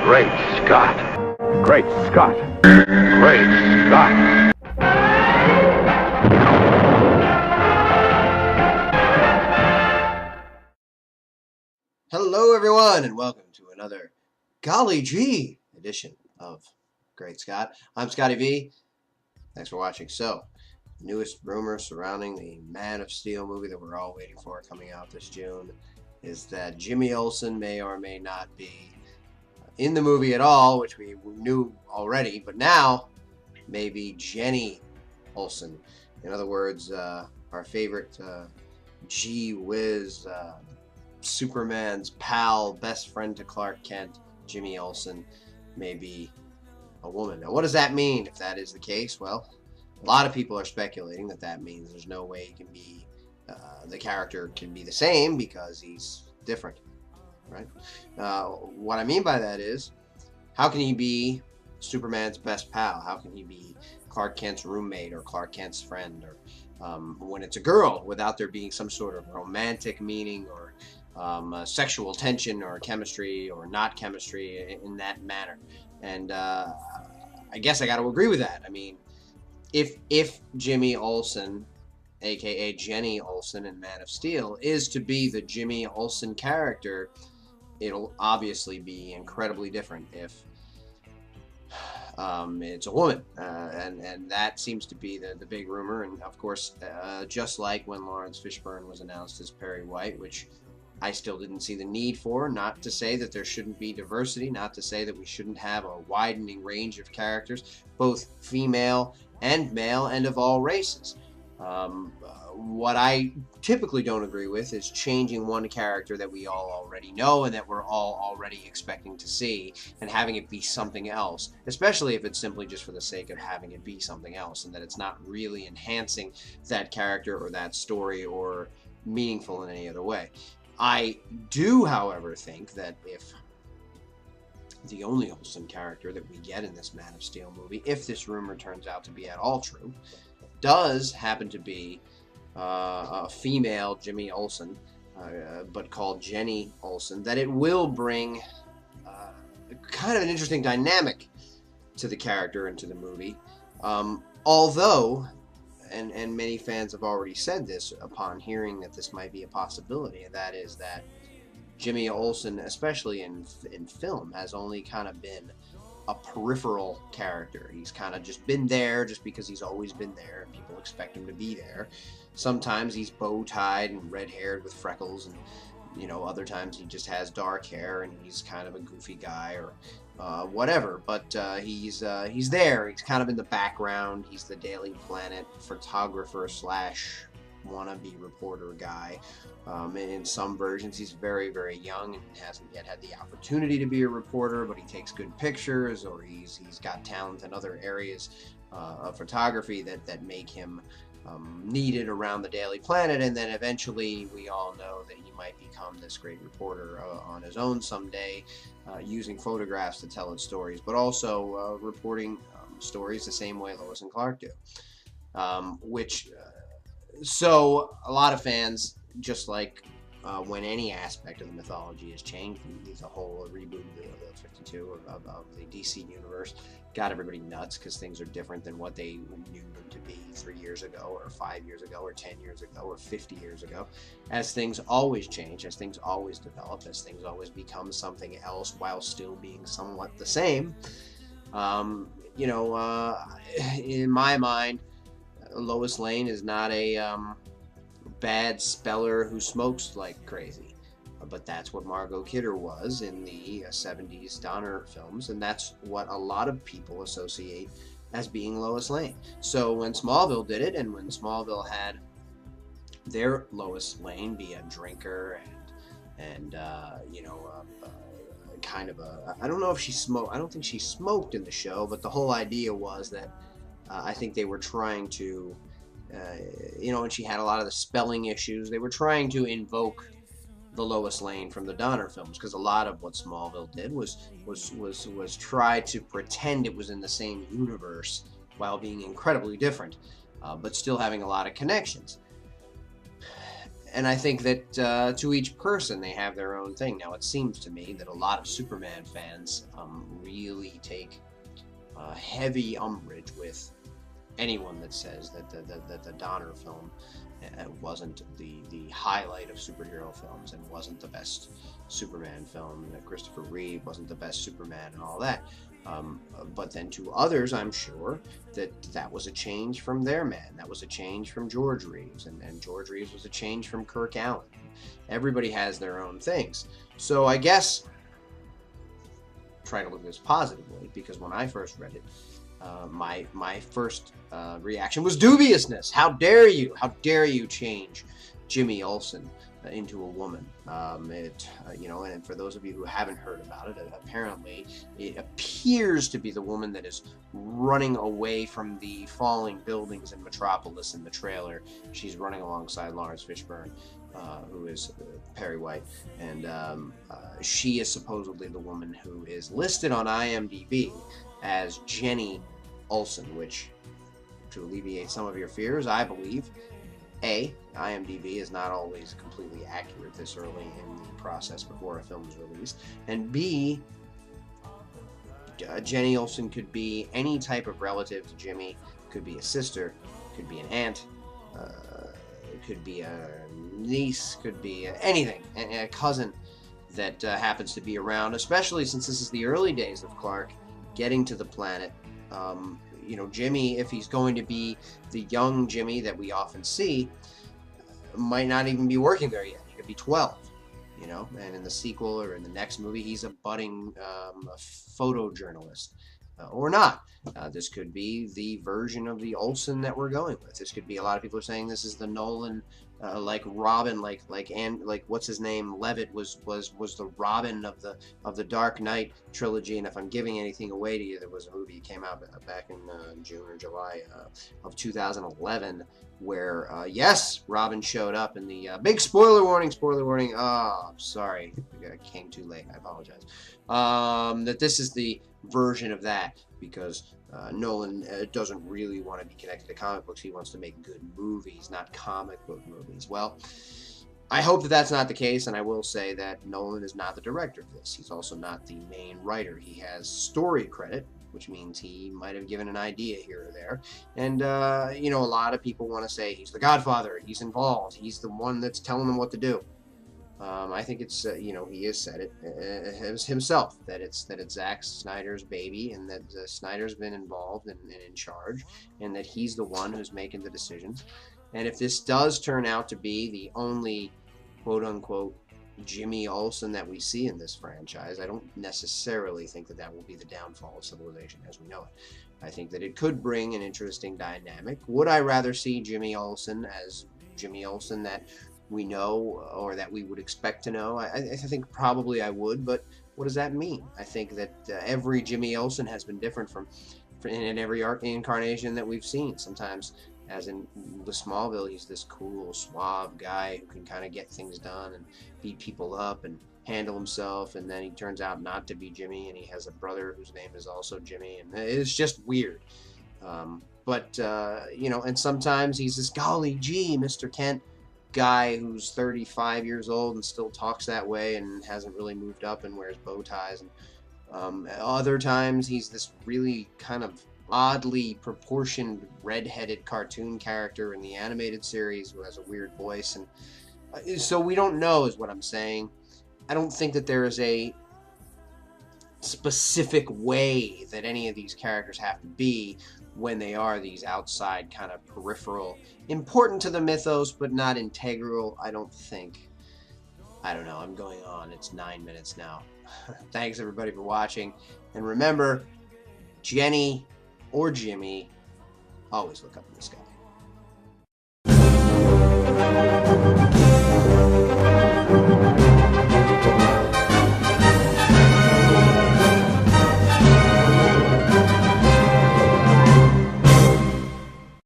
Great Scott. Great Scott. Great Scott. Hello, everyone, and welcome to another Golly Gee edition of Great Scott. I'm Scotty V. Thanks for watching. So, the newest rumor surrounding the Man of Steel movie that we're all waiting for coming out this June is that Jimmy Olsen may or may not be in the movie at all, which we knew already, but now maybe Jenny Olsen. In other words, our favorite gee whiz, Superman's pal, best friend to Clark Kent, Jimmy Olsen, may be a woman. Now, what does that mean if that is the case? Well, a lot of people are speculating that that means there's no way he can be, the character can be the same because he's different, right? What I mean by that is, how can he be Superman's best pal? How can he be Clark Kent's roommate or Clark Kent's friend, or when it's a girl, without there being some sort of romantic meaning or sexual tension or chemistry or not chemistry in that manner? And I guess I got to agree with that. I mean, if Jimmy Olsen, aka Jenny Olsen in Man of Steel, is to be the Jimmy Olsen character, it'll obviously be incredibly different if it's a woman, and that seems to be the big rumor. And of course, just like when Lawrence Fishburne was announced as Perry White, which I still didn't see the need for. Not to say that there shouldn't be diversity, not to say that we shouldn't have a widening range of characters, both female and male, and of all races. What I typically don't agree with is changing one character that we all already know and that we're all already expecting to see, and having it be something else, especially if it's simply just for the sake of having it be something else and that it's not really enhancing that character or that story or meaningful in any other way. I do, however, think that if the only Olsen character that we get in this Man of Steel movie, if this rumor turns out to be at all true, does happen to be a female Jimmy Olsen, but called Jenny Olsen, that it will bring kind of an interesting dynamic to the character and to the movie. Although, and many fans have already said this upon hearing that this might be a possibility, and that is that Jimmy Olsen, especially in film, has only kind of been a peripheral character. He's kind of just been there just because he's always been there. People expect him to be there. Sometimes he's bow-tied and red-haired with freckles, and other times he just has dark hair and he's kind of a goofy guy or whatever. But he's there. He's kind of in the background. He's the Daily Planet photographer slash wannabe reporter guy. In some versions, he's very, very young and hasn't yet had the opportunity to be a reporter, but he takes good pictures, or he's got talent in other areas of photography that make him needed around the Daily Planet. And then eventually, we all know that he might become this great reporter on his own someday, using photographs to tell his stories, but also reporting stories the same way Lois and Clark do. So a lot of fans, just like when any aspect of the mythology is changed, the whole reboot of the 52 of the DC universe got everybody nuts because things are different than what they knew them to be 3 years ago, or 5 years ago, or 10 years ago, or 50 years ago. As things always change, as things always develop, as things always become something else while still being somewhat the same. In my mind, Lois Lane is not a bad speller who smokes like crazy, but that's what Margot Kidder was in the 70s Donner films, and that's what a lot of people associate as being Lois Lane. So when Smallville did it, and when Smallville had their Lois Lane be a drinker and kind of a, I don't know if she smoked, I don't think she smoked in the show, but the whole idea was that I think they were trying to, and she had a lot of the spelling issues. They were trying to invoke the Lois Lane from the Donner films, because a lot of what Smallville did was try to pretend it was in the same universe while being incredibly different, but still having a lot of connections. And I think that to each person, they have their own thing. Now, it seems to me that a lot of Superman fans really take heavy umbrage with anyone that says that the Donner film wasn't the highlight of superhero films and wasn't the best Superman film, that Christopher Reeve wasn't the best Superman and all that. But then to others, I'm sure that was a change from their man. That was a change from George Reeves, and George Reeves was a change from Kirk Allen. Everybody has their own things. So I guess try to look at this positively, because when I first read it, my first reaction was dubiousness. How dare you? How dare you change Jimmy Olsen into a woman? And for those of you who haven't heard about it, apparently it appears to be the woman that is running away from the falling buildings in Metropolis in the trailer. She's running alongside Lawrence Fishburne, who is Perry White, and she is supposedly the woman who is listed on IMDB as Jenny Olsen, which, to alleviate some of your fears, I believe, A, IMDB is not always completely accurate this early in the process before a film is released, and B, Jenny Olsen could be any type of relative to Jimmy, could be a sister, could be an aunt, could be a niece, could be anything, a cousin that happens to be around, especially since this is the early days of Clark getting to the planet. Jimmy, if he's going to be the young Jimmy that we often see, might not even be working there yet. He could be 12, and in the sequel or in the next movie, he's a budding photojournalist. Or not. This could be the version of the Olsen that we're going with. This could be, a lot of people are saying this is the Nolan, like Robin, like what's his name, Levitt was the Robin of the Dark Knight trilogy. And if I'm giving anything away to you, there was a movie that came out back in June or July of 2011 where yes, Robin showed up in the big spoiler warning. Oh, I'm sorry, it came too late. I apologize. That this is the version of that, because Nolan doesn't really want to be connected to comic books. He wants to make good movies, not comic book movies. Well, I hope that that's not the case, and I will say that Nolan is not the director of this. He's also not the main writer. He has story credit, which means he might have given an idea here or there. And, a lot of people want to say he's the Godfather, he's involved, he's the one that's telling them what to do. I think it's, he has said it himself, that it's Zack Snyder's baby, and that Snyder's been involved and in charge, and that he's the one who's making the decisions. And if this does turn out to be the only quote-unquote Jimmy Olsen that we see in this franchise, I don't necessarily think that will be the downfall of civilization as we know it. I think that it could bring an interesting dynamic. Would I rather see Jimmy Olsen as Jimmy Olsen that we know, or that we would expect to know? I think probably I would, but what does that mean? I think that every Jimmy Olsen has been different in every incarnation that we've seen. Sometimes, as in the Smallville, he's this cool, suave guy who can kind of get things done and beat people up and handle himself, and then he turns out not to be Jimmy, and he has a brother whose name is also Jimmy, and it's just weird. And sometimes he's this golly gee, Mr. Kent guy who's 35 years old and still talks that way and hasn't really moved up and wears bow ties. And other times he's this really kind of oddly proportioned red-headed cartoon character in the animated series who has a weird voice. And so we don't know, is what I'm saying. I don't think that there is a specific way that any of these characters have to be when they are these outside kind of peripheral, important to the mythos but not integral, I don't think. I don't know, I'm going on. It's 9 minutes now. Thanks everybody for watching, and remember, Jenny or Jimmy, always look up in the sky.